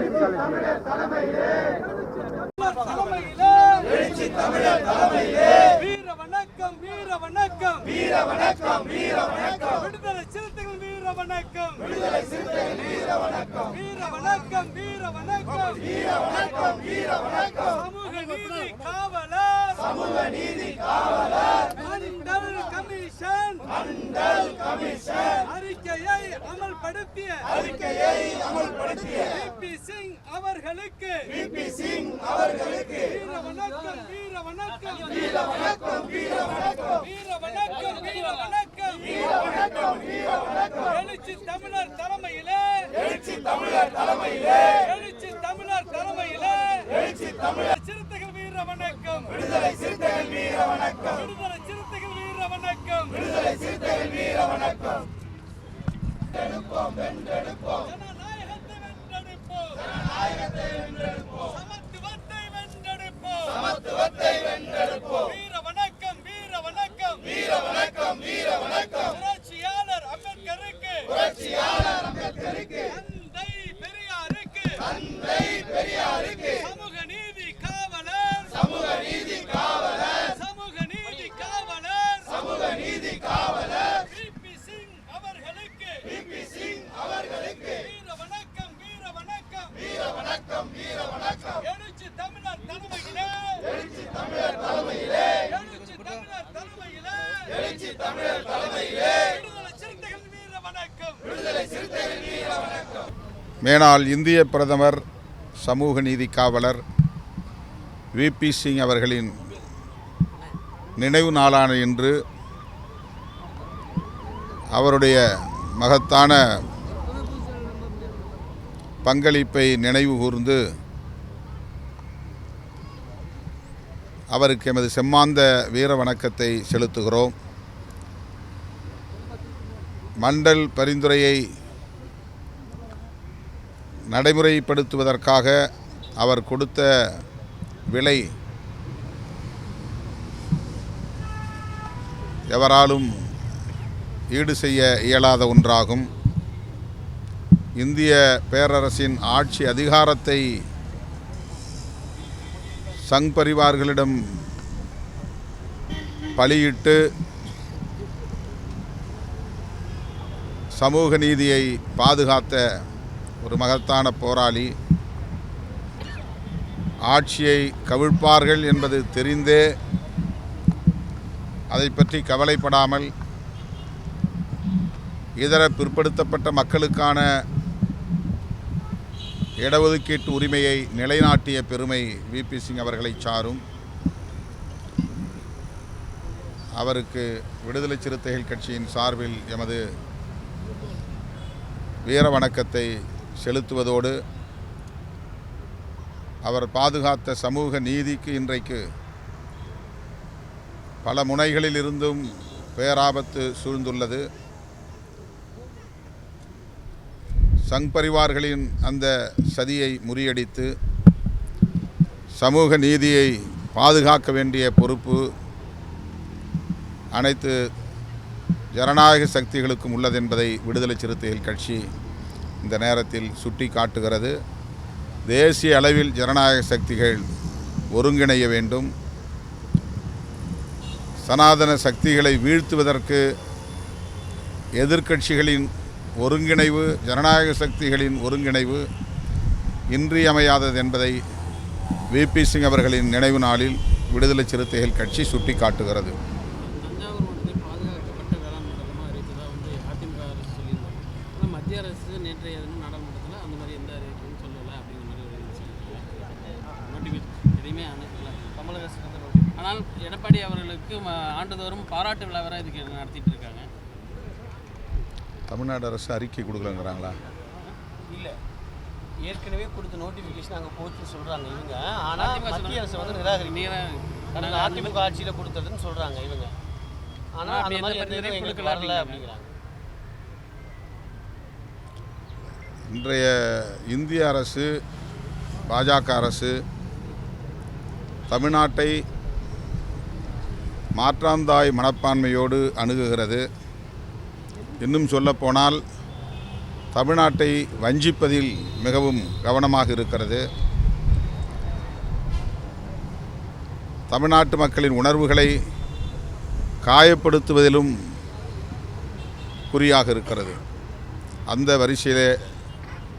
வீர வணக்கம் வீர வணக்கம் வீர வணக்கம் வீர வணக்கம் விடுதலை சிறுத்தைகள் வீர வணக்கம் விடுதலை சிறுத்தைகள் வீர வணக்கம் வீர வணக்கம் வீர வணக்கம் வீர வணக்கம் வீர வணக்கம் சமூக நீதி காவலர் மண்டல் கமிஷன் அறிக்கையை அமல்படுத்திய விபி சிங் அவர்களுக்கு வீர வணக்கம் வீர வணக்கம் வீர வணக்கம் வீர வணக்கம் வீர வணக்கம் வீர வணக்கம் வீர வணக்கம் வீர வணக்கம் எழுச்சி தமிழர் தலைமையிலே சிறுத்தைகள் வீர வணக்கம் விடுதலை சிறுத்தைகள் வீர வணக்கம் விடுதலை சிறுத்தைகள் வீர வணக்கம் விடுதலை சிறுத்தைகள் வீர வணக்கம் வென்றெடுப்போம் வென்றெடுப்போம் ஜனநாயகத்தை வென்றெடுப்போம் சமத்துவத்தை வென்றெடுப்போம் வீர வணக்கம் வீர வணக்கம் வீர வணக்கம் வீர வணக்கம் புரட்சியாளர் அம்பேத்கருக்கு தந்தை பெரியாருக்கு சமூக நீதி காவலர் விபி சிங் அவர்களுக்கு வீர வணக்கம் வீர வணக்கம் வீர வணக்கம் வீர வணக்கம் எழுச்சி தமிழர் தலைமையிலே மேனாள் இந்திய பிரதமர் சமூக நீதி காவலர் விபி சிங் அவர்களின் நினைவு நாளான இன்று அவருடைய மகத்தான பங்களிப்பை நினைவு கூர்ந்து அவருக்கு எமது செம்மாந்த வீர வணக்கத்தை செலுத்துகிறோம். மண்டல் பரிந்துரையை நடைமுறைப்படுத்துவதற்காக அவர் கொடுத்த விலை எவராலும் ஈடு செய்ய இயலாத ஒன்றாகும். இந்திய பேரரசின் ஆட்சி அதிகாரத்தை சங் பரிவார்களிடம் பலியிட்டு சமூக நீதியை பாதுகாத்த ஒரு மகத்தான போராளி, ஆட்சியை கவிழ்ப்பார்கள் என்பது தெரிந்தே அதை பற்றி கவலைப்படாமல் இதர பிற்படுத்தப்பட்ட மக்களுக்கான இடஒதுக்கீட்டு உரிமையை நிலைநாட்டிய பெருமை விபி சிங் அவர்களை சாரும். அவருக்கு விடுதலை சிறுத்தைகள் கட்சியின் சார்பில் எமது வீர வணக்கத்தை செலுத்துவதோடு அவர் பாதுகாத்த சமூக நீதிக்கு இன்றைக்கு பல முனைகளில் இருந்தும் பேராபத்து சூழ்ந்துள்ளது. சங் பரிவார்களின் அந்த சதியை முறியடித்து சமூக நீதியை பாதுகாக்க வேண்டிய பொறுப்பு அனைத்து ஜனநாயக சக்திகளுக்கும் உள்ளது என்பதை விடுதலை சிறுத்தைகள் கட்சி இந்த நேரத்தில் சுட்டி காட்டுகிறது. தேசிய அளவில் ஜனநாயக சக்திகள் ஒருங்கிணைய வேண்டும். சனாதன சக்திகளை வீழ்த்துவதற்கு எதிர்க்கட்சிகளின் ஒருங்கிணைவு, ஜனநாயக சக்திகளின் ஒருங்கிணைவு இன்றியமையாதது என்பதை விபி சிங் அவர்களின் நினைவு நாளில் விடுதலை சிறுத்தைகள் கட்சி சுட்டி காட்டுகிறது. மத்திய அரசு நேற்றைய நாடாளுமன்றத்தில் அந்த மாதிரி எந்த அறிவிப்பும் சொல்லலை அப்படிங்கிற மாதிரி நோட்டிஃபிகேஷன் எதையுமே அனுப்பல தமிழக அரசு. ஆனால் எடப்பாடி அவர்களுக்கு ஆண்டுதோறும் பாராட்டு விழா வேறு இதுக்கு நடத்திட்டு இருக்காங்க. தமிழ்நாடு அரசு அறிக்கை கொடுக்கலங்கிறாங்களா? இல்லை, ஏற்கனவே கொடுத்த நோட்டிஃபிகேஷன் அங்கே போச்சுன்னு சொல்கிறாங்க இவங்க. ஆனால் மத்திய அரசு வந்து நிராகரிக்கிறாங்க. அதிமுக ஆட்சியில் கொடுத்ததுன்னு சொல்கிறாங்க இவங்க. ஆனால் அந்த மாதிரி எங்களுக்கு வரல அப்படிங்கிறாங்க. இன்றைய இந்திய அரசு, பாஜக அரசு தமிழ்நாட்டை மாற்றாந்தாய் மனப்பான்மையோடு அணுகுகிறது. இன்னும் சொல்லப்போனால் தமிழ்நாட்டை வஞ்சிப்பதில் மிகவும் கவனமாக இருக்கிறது. தமிழ்நாட்டு மக்களின் உணர்வுகளை காயப்படுத்துவதிலும் குறியாக இருக்கிறது. அந்த வரிசையிலே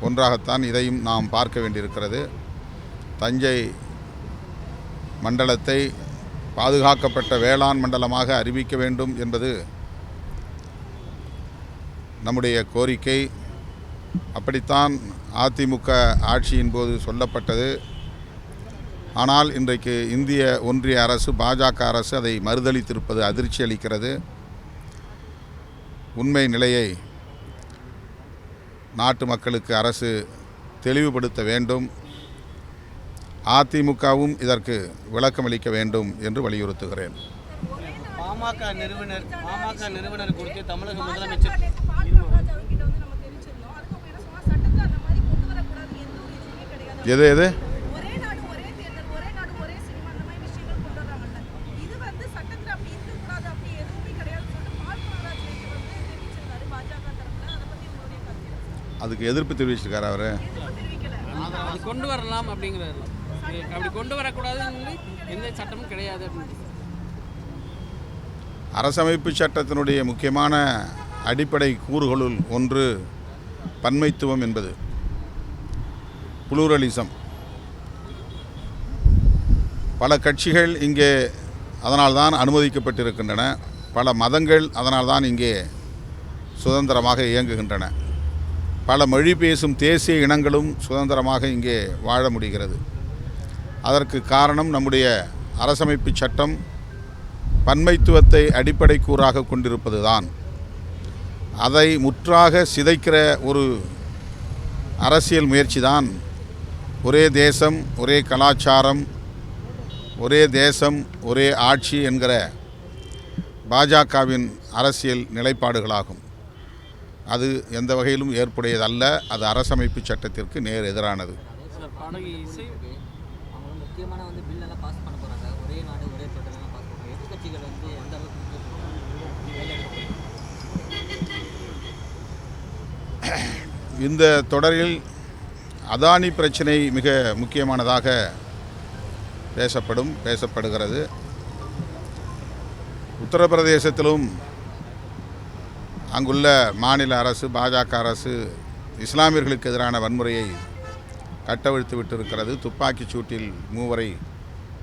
ஒன்றாகத்தான் இதையும் நாம் பார்க்க வேண்டியிருக்கிறது. தஞ்சை மண்டலத்தை பாதுகாக்கப்பட்ட வேளாண் மண்டலமாக அறிவிக்க வேண்டும் என்பது நம்முடைய கோரிக்கை. அப்படித்தான் அதிமுக ஆட்சியின் போது சொல்லப்பட்டது. ஆனால் இன்றைக்கு இந்திய ஒன்றிய அரசு, பாஜக அரசு அதை மறுதளித்திருப்பது அதிர்ச்சி அளிக்கிறது. உண்மை நிலையை நாட்டு மக்களுக்கு அரசு தெளிவுபடுத்த வேண்டும். அதிமுகவும் இதற்கு விளக்கமளிக்க வேண்டும் என்று வலியுறுத்துகிறேன். பாமக நிறுவனர் குறித்து தமிழக முதலமைச்சர் எது அதுக்கு எதிர்ப்பு தெரிவிச்சிருக்காரு அவர். அது கொண்டு வரலாம் அப்படிங்கிறது, அப்படி கொண்டு வரக்கூடாதுன்னு எந்த சட்டமும் கிடையாது. அரசமைப்பு சட்டத்தினுடைய முக்கியமான அடிப்படை கூறுகளுள் ஒன்று பன்மைத்துவம் என்பது, புளூரலிசம். பல கட்சிகள் இங்கே அதனால்தான் அனுமதிக்கப்பட்டிருக்கின்றன. பல மதங்கள் அதனால்தான் இங்கே சுதந்திரமாக இயங்குகின்றன. பல மொழி பேசும் தேசிய இனங்களும் சுதந்திரமாக இங்கே வாழ முடிகிறது. அதற்கு காரணம் நம்முடைய அரசமைப்பு சட்டம் பன்மைத்துவத்தை அடிப்படை கூறாக கொண்டிருப்பது தான். அதை முற்றாக சிதைக்கிற ஒரு அரசியல் முயற்சி தான் ஒரே தேசம், ஒரே கலாச்சாரம், ஒரே தேசம், ஒரே ஆட்சி என்கிற பாஜகவின் அரசியல் நிலைப்பாடுகளாகும். அது எந்த வகையிலும் ஏற்புடையதல்ல. அது அரசமைப்பு சட்டத்திற்கு நேர் எதிரானது. முக்கியமான பில்லெல்லாம் பாஸ் பண்ண போகிறாங்க. ஒரே நாடு ஒரே தேர்தலெல்லாம் பாஸ் பண்ணுறாங்க. எதிர்கட்சிகள் எந்த அளவுக்கு இந்த தொடரில் அதானி பிரச்சனை மிக முக்கியமானதாக பேசப்படுகிறது. உத்தரப்பிரதேசத்திலும் அங்குள்ள மாநில அரசு, பாஜக அரசு இஸ்லாமியர்களுக்கு எதிரான வன்முறையை கட்டவிழ்த்து விட்டிருக்கிறது. துப்பாக்கிச் சூட்டில் 3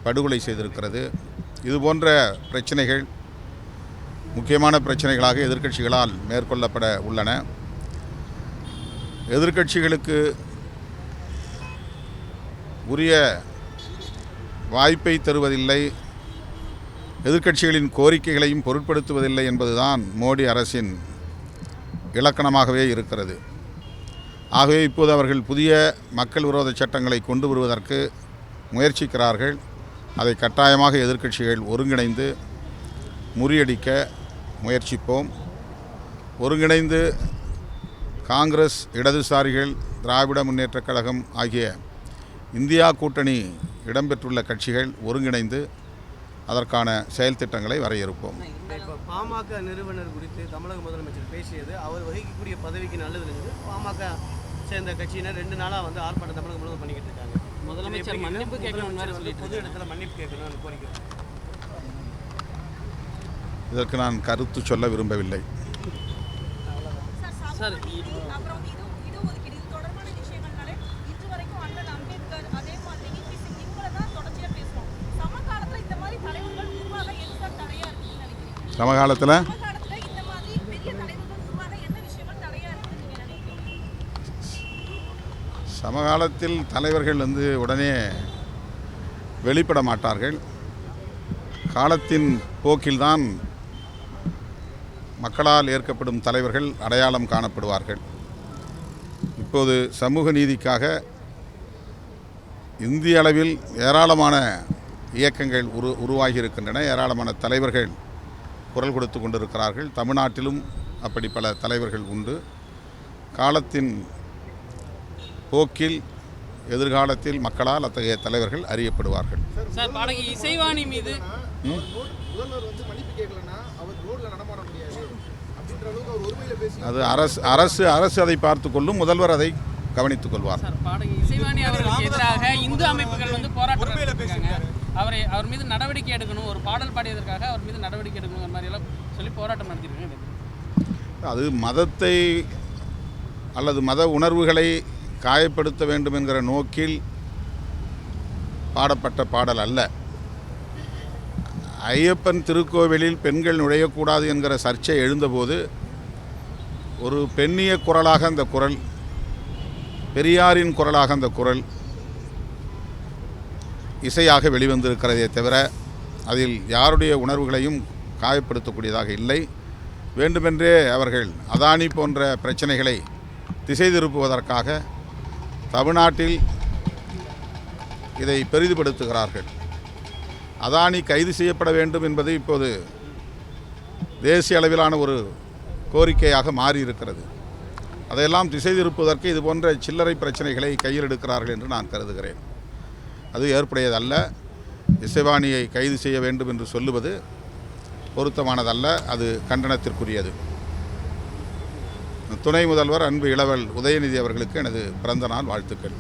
படுகொலை செய்திருக்கிறது. இதுபோன்ற பிரச்சனைகள் முக்கியமான பிரச்சனைகளாக எதிர்க்கட்சிகளால் மேற்கொள்ளப்பட உள்ளன. எதிர்க்கட்சிகளுக்கு உரிய வாய்ப்பை தருவதில்லை, எதிர்க்கட்சிகளின் கோரிக்கைகளையும் பொருட்படுத்துவதில்லை என்பதுதான் மோடி அரசின் இலக்கணமாகவே இருக்கிறது. ஆகவே இப்போது அவர்கள் புதிய மக்கள் விரோத சட்டங்களை கொண்டு வருவதற்கு முயற்சிக்கிறார்கள். அதை கட்டாயமாக எதிர்க்கட்சிகள் ஒருங்கிணைந்து முறியடிக்க முயற்சிப்போம். ஒருங்கிணைந்து காங்கிரஸ், இடதுசாரிகள், திராவிட முன்னேற்றக் கழகம் ஆகிய இந்தியா கூட்டணி இடம்பெற்றுள்ள கட்சிகள் ஒருங்கிணைந்து அதற்கான செயல் திட்டங்களை வரையறுப்போம். இப்போ பாமக நிறுவனர் குறித்து தமிழக முதலமைச்சர் பேசியது அவர் வகிக்கக்கூடிய பதவிக்கு நல்லதுங்கிறது பாமக சேர்ந்த கட்சியினர் 2 நாளாக ஆர்ப்பாட்டம் தமிழக முழுவதும் பண்ணிக்கிட்டு இருக்காங்க. முதலமைச்சர் மன்னிப்பு கேட்கணும், பொது இடத்துல மன்னிப்பு கேட்கணும்னு கோரிக்கை. இதற்கு நான் கருத்து சொல்ல விரும்பவில்லை. சார், சமகாலத்தில் சமகாலத்தில் தலைவர்கள் உடனே வெளிப்பட மாட்டார்கள். காலத்தின் போக்கில்தான் மக்களால் ஏற்கப்படும் தலைவர்கள் அடையாளம் காணப்படுவார்கள். இப்போது சமூக நீதிக்காக இந்திய அளவில் ஏராளமான இயக்கங்கள் உருவாகி இருக்கின்றன. ஏராளமான தலைவர்கள் குரல் கொடுத்து கொண்டிருக்கிறார்கள். தமிழ்நாட்டிலும் அப்படி பல தலைவர்கள் உண்டு. காலத்தின் போக்கில் எதிர்காலத்தில் மக்களால் அத்தகைய தலைவர்கள் அறியப்படுவார்கள். சார், பாடகி இசைவாணி மீது முதல்வர் மன்னிப்பு கேட்கலன்னா அவர் ரோட்ல நடமாட முடியாது. அது அரசு அதை பார்த்து கொள்ளும், முதல்வர் அதை கவனித்துக் கொள்வார். சார், பாடகி இசைவாணி அவர்களுக்கு எதிராக இந்து அமைப்புகள் வந்து போராட்டம் நடத்திருக்காங்க. அவர் மீது நடவடிக்கை எடுக்கணும், ஒரு பாடல் பாடியதற்காக அவர் மீது நடவடிக்கை எடுக்கணும் மாதிரி எல்லாம் சொல்லி போராட்டம் நடத்திருக்காங்க. அது மதத்தை அல்லது மத உணர்வுகளை காயப்படுத்த வேண்டும் என்கிற நோக்கில் பாடப்பட்ட பாடல் அல்ல. ஐயப்பன் திருக்கோவிலில் பெண்கள் நுழையக்கூடாது என்கிற சர்ச்சை எழுந்தபோது ஒரு பெண்ணிய குரலாக அந்த குரல், பெரியாரின் குரலாக அந்த குரல் இசையாக வெளிவந்திருக்கிறதே தவிர அதில் யாருடைய உணர்வுகளையும் காயப்படுத்தக்கூடியதாக இல்லை. வேண்டுமென்றே அவர்கள் அதானி போன்ற பிரச்சனைகளை திசை திருப்புவதற்காக தமிழ்நாட்டில் இதை பெரிதுபடுத்துகிறார்கள். அதானி கைது செய்யப்பட வேண்டும் என்பது இப்போது தேசிய அளவிலான ஒரு கோரிக்கையாக மாறியிருக்கிறது. அதையெல்லாம் திசை திருப்புவதற்கு இது போன்ற சில்லறை பிரச்சனைகளை கையில் எடுக்கிறார்கள் என்று நான் கருதுகிறேன். அது ஏற்புடையதல்ல. இசைவாணியை கைது செய்ய வேண்டும் என்று சொல்லுவது பொருத்தமானதல்ல, அது கண்டனத்திற்குரியது. துணை முதல்வர் அன்பு இளவல் உதயநிதி அவர்களுக்கு எனது பிறந்த நாள் வாழ்த்துக்கள்.